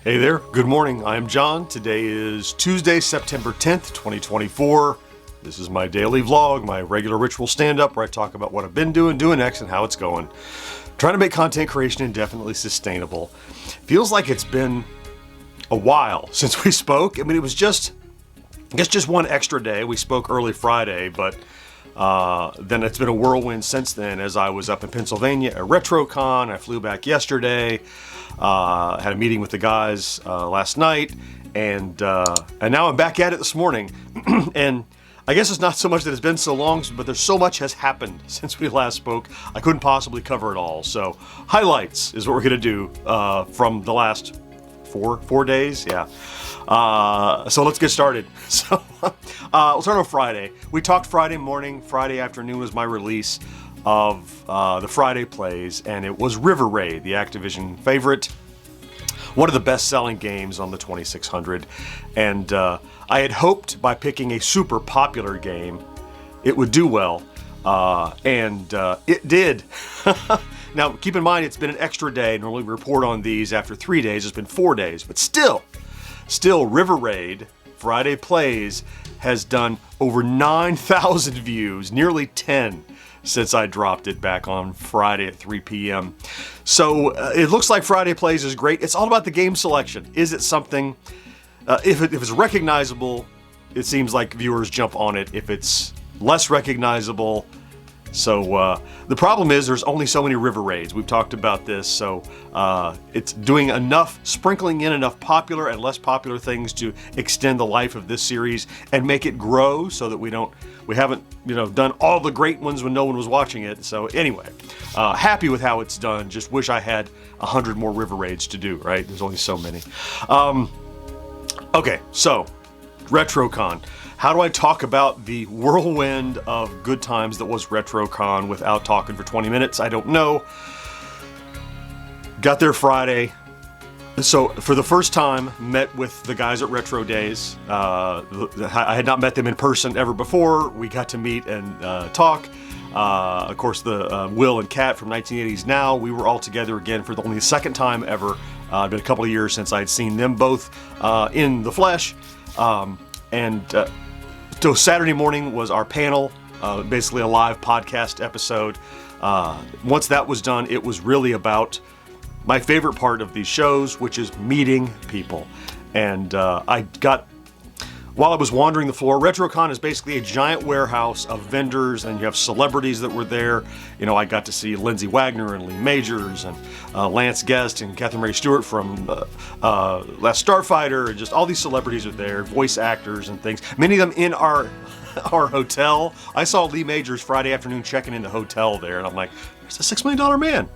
Hey there, good morning. I'm John. Today is Tuesday, September 10th, 2024. This is my daily vlog, my regular ritual stand-up where I talk about what I've been doing next, and how it's going. Trying to make content creation indefinitely sustainable. Feels like it's been a while since we spoke. I mean, it was just one extra day. We spoke early Friday, but then it's been a whirlwind since then as I was up in Pennsylvania at Retrocon. I flew back yesterday. Had a meeting with the guys last night, and now I'm back at it this morning. And I guess it's not so much that it's been so long, but there's so much has happened since we last spoke. I couldn't possibly cover it all. So highlights is what we're gonna do from the last four days. Yeah. So let's get started. So we'll start on Friday. We talked Friday morning. Friday afternoon was my release of the Friday plays, and it was River Raid, the Activision favorite, one of the best-selling games on the 2600. And I had hoped by picking a super popular game it would do well, and it did. Now keep in mind, it's been an extra day. Normally we report on these after 3 days. It's been 4 days, but still River Raid Friday plays has done over 9,000 views, nearly 10 since I dropped it back on Friday at 3 p.m. So it looks like Friday Plays is great. It's all about the game selection. Is it something, if it's recognizable, it seems like viewers jump on it. If it's less recognizable, so the problem is there's only so many River Raids. We've talked about this, so it's doing enough, sprinkling in enough popular and less popular things to extend the life of this series and make it grow so that we haven't done all the great ones when no one was watching it. So anyway, happy with how it's done. Just wish I had 100 more River Raids to do, right? There's only so many. Okay, so Retrocon. How do I talk about the whirlwind of good times that was Retrocon without talking for 20 minutes? I don't know. Got there Friday. So for the first time, met with the guys at Retro Days. I had not met them in person ever before. We got to meet and talk. Of course, the Will and Kat from 1980s Now, we were all together again for only the second time ever. It's been a couple of years since I'd seen them both in the flesh. So Saturday morning was our panel, basically a live podcast episode. Once that was done, it was really about my favorite part of these shows, which is meeting people. And while I was wandering the floor, Retrocon is basically a giant warehouse of vendors, and you have celebrities that were there. I got to see Lindsay Wagner and Lee Majors and Lance Guest and Catherine Mary Stewart from Last Starfighter, and just all these celebrities are there, voice actors and things. Many of them in our hotel. I saw Lee Majors Friday afternoon checking in the hotel there, and I'm like, there's a $6 million man.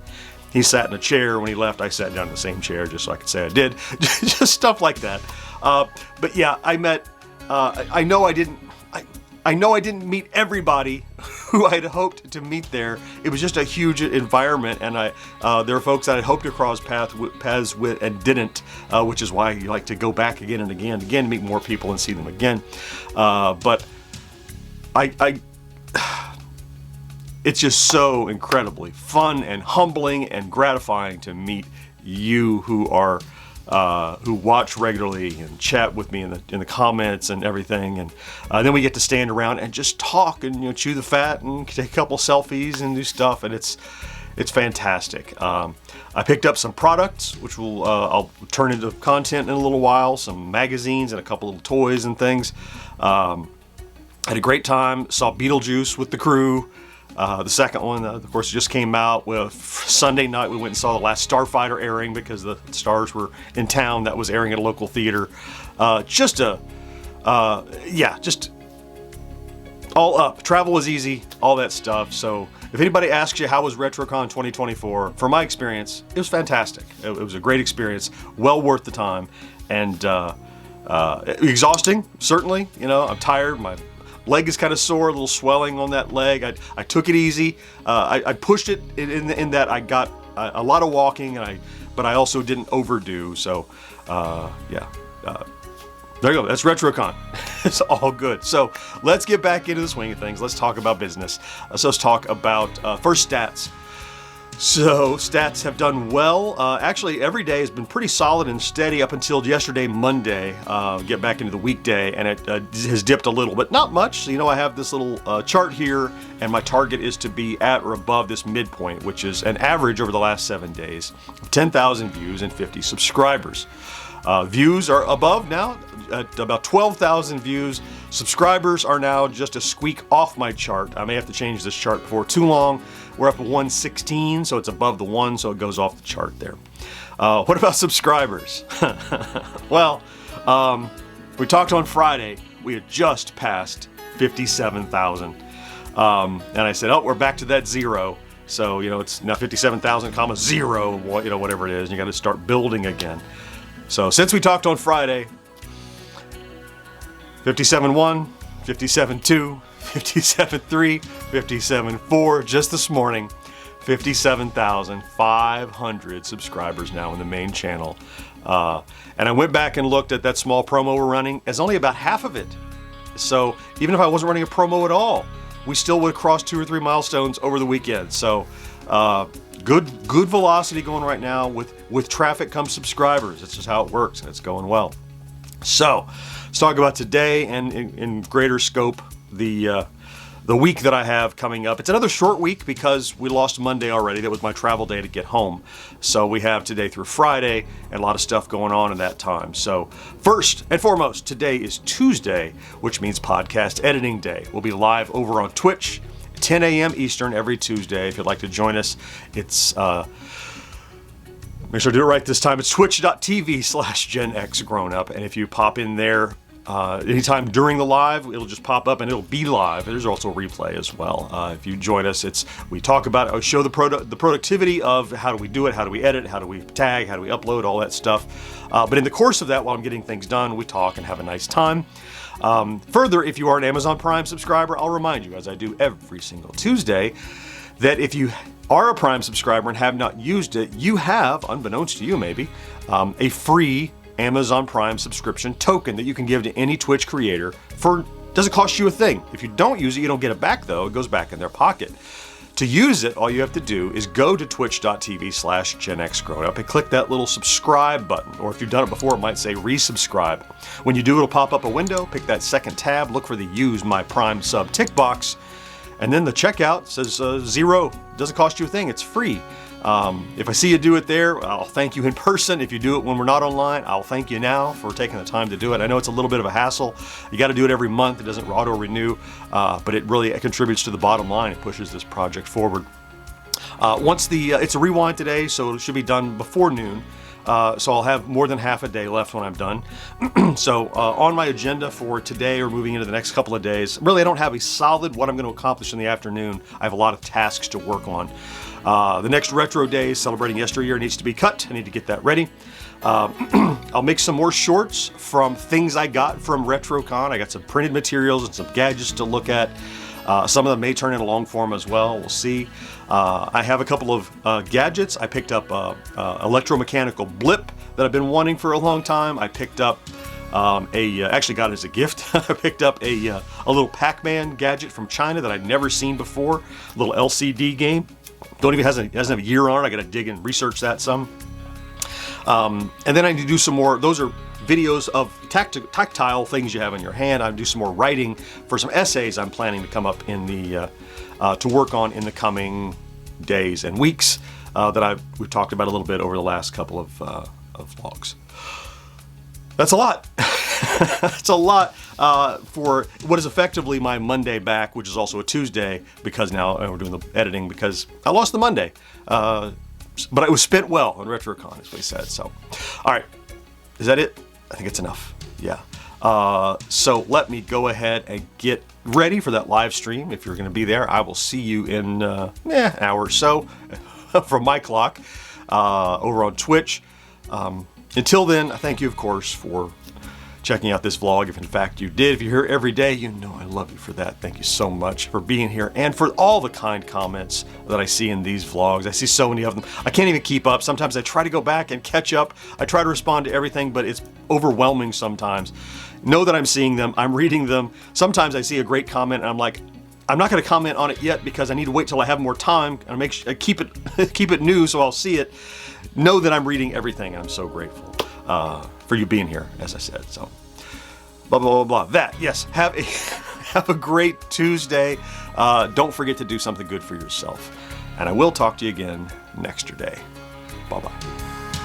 He sat in a chair. When he left, I sat down in the same chair just so I could say I did. Just stuff like that. But yeah, I met. I know I didn't meet everybody who I'd hoped to meet there. It was just a huge environment, and there are folks that I hoped to cross paths with and didn't, which is why you like to go back again and again, to meet more people and see them again. But it's just so incredibly fun and humbling and gratifying to meet you who watch regularly and chat with me in the comments and everything, and then we get to stand around and just talk and chew the fat and take a couple selfies and do stuff, and it's fantastic. I picked up some products which I'll turn into content in a little while, some magazines and a couple little toys and things. Had a great time. Saw Beetlejuice with the crew. The second one, of course, just came out. Sunday night, we went and saw the Last Starfighter airing because the stars were in town. That was airing at a local theater. Just all up. Travel was easy, all that stuff. So if anybody asks you how was Retrocon 2024, from my experience, it was fantastic. It was a great experience, well worth the time, and exhausting, certainly. I'm tired. My leg is kind of sore, a little swelling on that leg. I took it easy. I pushed it in that I got a lot of walking, but I also didn't overdo. So, there you go. That's Retrocon. It's all good. So let's get back into the swing of things. Let's talk about business. So let's talk about first stats. So stats have done well. Actually, every day has been pretty solid and steady up until yesterday, Monday. Get back into the weekday, and it has dipped a little, but not much. So, I have this little chart here, and my target is to be at or above this midpoint, which is an average over the last 7 days of 10,000 views and 50 subscribers. Views are above now at about 12,000 views. Subscribers are now just a squeak off my chart. I may have to change this chart before too long. We're up at 116, so it's above the 1, so it goes off the chart there. What about subscribers? Well, we talked on Friday. We had just passed 57,000. And I said, we're back to that zero. So, it's now 57,000 comma zero, whatever it is. And you got to start building again. So since we talked on Friday, 57.1, 57.2, 57.3, 57.4, just this morning, 57,500 subscribers now in the main channel. And I went back and looked at that small promo we're running as only about half of it. So even if I wasn't running a promo at all, we still would have crossed 2 or 3 milestones over the weekend. So good velocity going right now. With traffic comes subscribers. That's just how it works, and it's going well. So let's talk about today and in greater scope, the week that I have coming up. It's another short week because we lost Monday already. That was my travel day to get home. So we have today through Friday and a lot of stuff going on in that time. So first and foremost, today is Tuesday, which means podcast editing day. We'll be live over on Twitch, 10 a.m. Eastern every Tuesday. If you'd like to join us, it's make sure to do it right this time. It's twitch.tv/GenXGrownUp. And if you pop in there anytime during the live, it'll just pop up and it'll be live. There's also a replay as well. If you join us, we talk about show the productivity of how do we do it, how do we edit, how do we tag, how do we upload, all that stuff. But in the course of that, while I'm getting things done, we talk and have a nice time. Further, if you are an Amazon Prime subscriber, I'll remind you, as I do every single Tuesday, that if you are a Prime subscriber and have not used it, you have, unbeknownst to you maybe, a free Amazon Prime subscription token that you can give to any Twitch creator doesn't cost you a thing. If you don't use it, you don't get it back though. It goes back in their pocket. To use it, all you have to do is go to twitch.tv/GenXGrownUp and click that little subscribe button. Or if you've done it before, it might say resubscribe. When you do, it'll pop up a window, pick that second tab, look for the use my Prime sub tick box, and then the checkout says zero. Doesn't cost you a thing, it's free. If I see you do it there, I'll thank you in person. If you do it when we're not online, I'll thank you now for taking the time to do it. I know it's a little bit of a hassle. You got to do it every month. It doesn't auto-renew, but it really contributes to the bottom line. It pushes this project forward. It's a rewind today, so it should be done before noon. So I'll have more than half a day left when I'm done. So on my agenda for today or moving into the next couple of days, really I don't have a solid what I'm going to accomplish in the afternoon. I have a lot of tasks to work on. The next retro day, celebrating yesteryear, needs to be cut. I need to get that ready. I'll make some more shorts from things I got from Retrocon. I got some printed materials and some gadgets to look at. Some of them may turn into long form as well. We'll see. I have a couple of gadgets. I picked up electromechanical blip that I've been wanting for a long time. I picked up actually got it as a gift. I picked up a little Pac-Man gadget from China that I'd never seen before. A little LCD game. Doesn't have a year on it. I got to dig and research that some. And then I need to do some more. Those are videos of tactile things you have in your hand. I do some more writing for some essays I'm planning to come up in the to work on in the coming days and weeks that we've talked about a little bit over the last couple of vlogs. That's a lot. That's a lot for what is effectively my Monday back, which is also a Tuesday, because now we're doing the editing because I lost the Monday. But it was spent well on Retrocon, as we said. So, all right. Is that it? I think it's enough. Yeah. So let me go ahead and get ready for that live stream. If you're going to be there, I will see you in an hour or so from my clock over on Twitch. Until then, I thank you, of course, for checking out this vlog. If in fact you did, if you're here every day, you know I love you for that. Thank you so much for being here and for all the kind comments that I see in these vlogs. I see so many of them. I can't even keep up. Sometimes I try to go back and catch up. I try to respond to everything, but it's overwhelming sometimes. Know that I'm seeing them. I'm reading them. Sometimes I see a great comment and I'm like, I'm not going to comment on it yet because I need to wait till I have more time and keep it new so I'll see it. Know that I'm reading everything. I'm so grateful for you being here, as I said. So, blah, blah, blah, blah. That, yes, have a great Tuesday. Don't forget to do something good for yourself. And I will talk to you again next day. Bye-bye.